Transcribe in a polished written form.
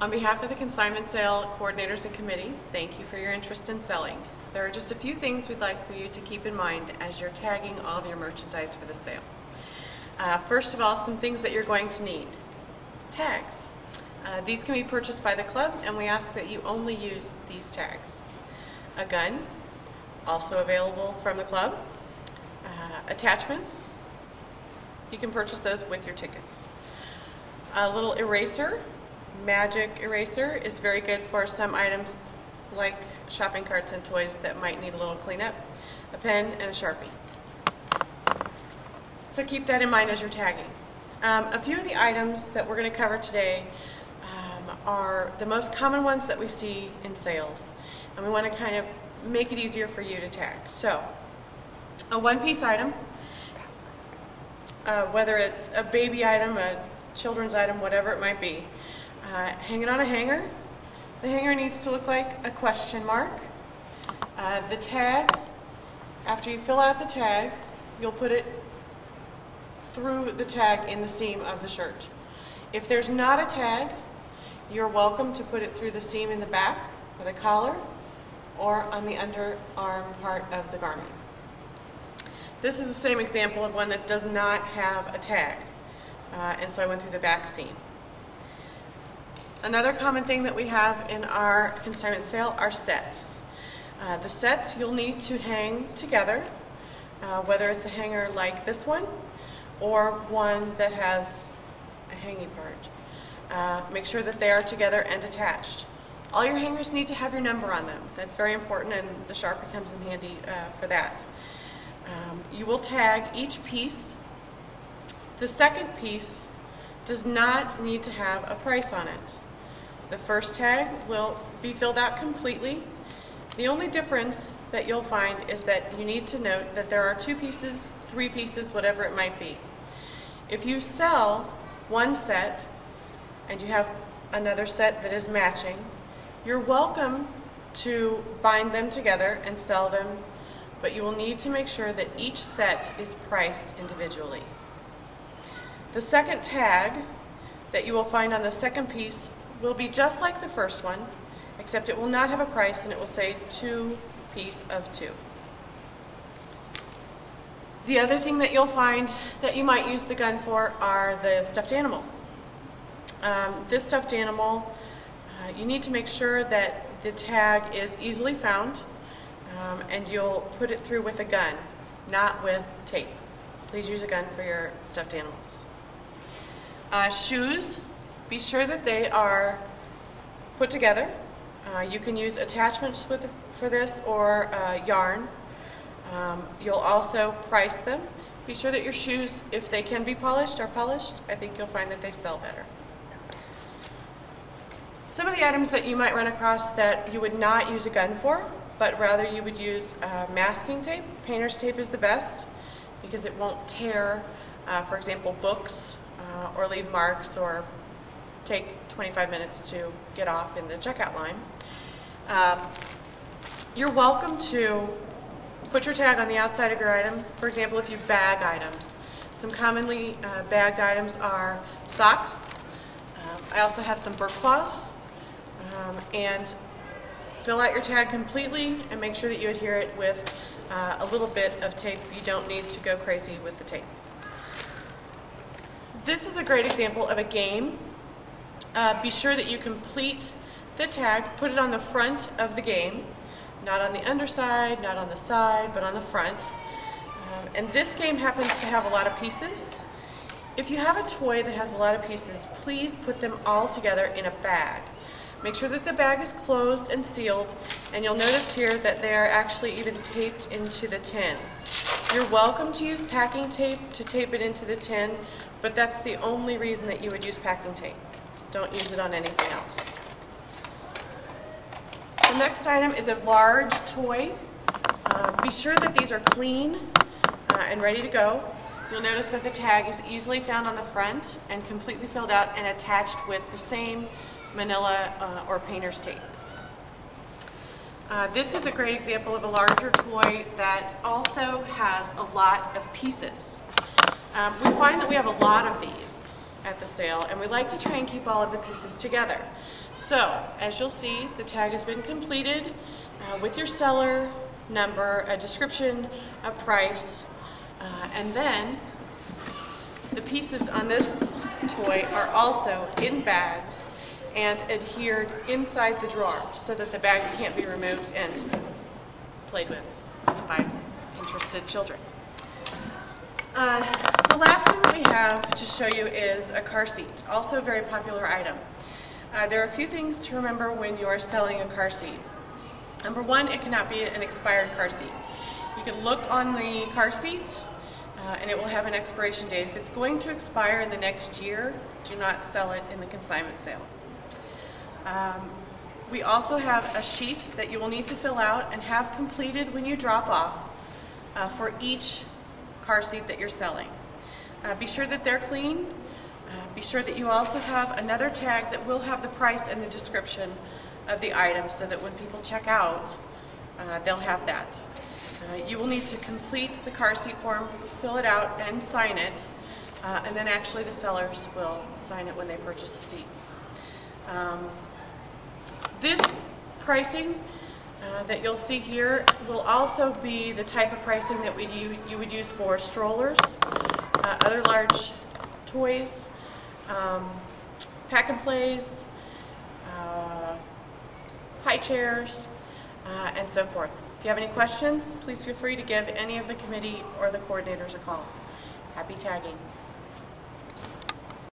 On behalf of the consignment sale coordinators and committee, thank you for your interest in selling. There are just a few things we'd like for you to keep in mind as you're tagging all of your merchandise for the sale. First of all, some things that you're going to need. Tags. These can be purchased by the club, and we ask that you only use these tags. A gun, also available from the club. Attachments, you can purchase those with your tickets. A little eraser, magic eraser, is very good for some items like shopping carts and toys that might need a little cleanup. A pen and a Sharpie. So keep that in mind as you're tagging. A few of the items that we're going to cover today are the most common ones that we see in sales, and we want to kind of make it easier for you to tag. So, a one-piece item, whether it's a baby item, a children's item, whatever it might be, hang it on a hanger. The hanger needs to look like a question mark. The tag, after you fill out the tag, you'll put it through the tag in the seam of the shirt. If there's not a tag, you're welcome to put it through the seam in the back of the collar or on the underarm part of the garment. This is the same example of one that does not have a tag, and so I went through the back seam. Another common thing that we have in our consignment sale are sets. The sets you'll need to hang together, whether it's a hanger like this one or one that has a hanging part. Make sure that they are together and attached. All your hangers need to have your number on them. That's very important, and the Sharpie comes in handy for that. You will tag each piece. The second piece does not need to have a price on it. The first tag will be filled out completely. The only difference that you'll find is that you need to note that there are 2 pieces, 3 pieces, whatever it might be. If you sell one set and you have another set that is matching, you're welcome to bind them together and sell them, but you will need to make sure that each set is priced individually. The second tag that you will find on the second piece will be just like the first one, except it will not have a price, and it will say 2 piece of 2. The other thing that you'll find that you might use the gun for are the stuffed animals. This stuffed animal, you need to make sure that the tag is easily found, and you'll put it through with a gun, not with tape. Please use a gun for your stuffed animals. Shoes, be sure that they are put together. You can use attachments for this or yarn. You'll also price them. Be sure that your shoes, if they can be polished, are polished. I think you'll find that they sell better. Some of the items that you might run across that you would not use a gun for, but rather you would use masking tape. Painter's tape is the best because it won't tear, for example, books or leave marks or take 25 minutes to get off in the checkout line. You're welcome to put your tag on the outside of your item. For example, if you bag items. Some commonly bagged items are socks. I also have some burp cloths. And fill out your tag completely and make sure that you adhere it with a little bit of tape. You don't need to go crazy with the tape. This is a great example of a game. Be sure that you complete the tag, put it on the front of the game, not on the underside, not on the side, but on the front. And this game happens to have a lot of pieces. If you have a toy that has a lot of pieces, please put them all together in a bag. Make sure that the bag is closed and sealed, and you'll notice here that they are actually even taped into the tin. You're welcome to use packing tape to tape it into the tin, but that's the only reason that you would use packing tape. Don't use it on anything else. The next item is a large toy. Be sure that these are clean and ready to go. You'll notice that the tag is easily found on the front and completely filled out and attached with the same manila or painter's tape. This is a great example of a larger toy that also has a lot of pieces. We find that we have a lot of these at the sale, and we like to try and keep all of the pieces together. So, as you'll see, the tag has been completed with your seller number, a description, a price, and then the pieces on this toy are also in bags and adhered inside the drawer so that the bags can't be removed and played with by interested children. The last thing that we have to show you is a car seat, also a very popular item. There are a few things to remember when you are selling a car seat. Number one, it cannot be an expired car seat. You can look on the car seat and it will have an expiration date. If it's going to expire in the next year, do not sell it in the consignment sale. We also have a sheet that you will need to fill out and have completed when you drop off for each car seat that you're selling. Be sure that they're clean. Be sure that you also have another tag that will have the price and the description of the item so that when people check out, they'll have that. You will need to complete the car seat form, fill it out, and sign it, and then actually the sellers will sign it when they purchase the seats. This pricing that you'll see here will also be the type of pricing that you would use for strollers, other large toys, pack and plays, high chairs, and so forth. If you have any questions, please feel free to give any of the committee or the coordinators a call. Happy tagging.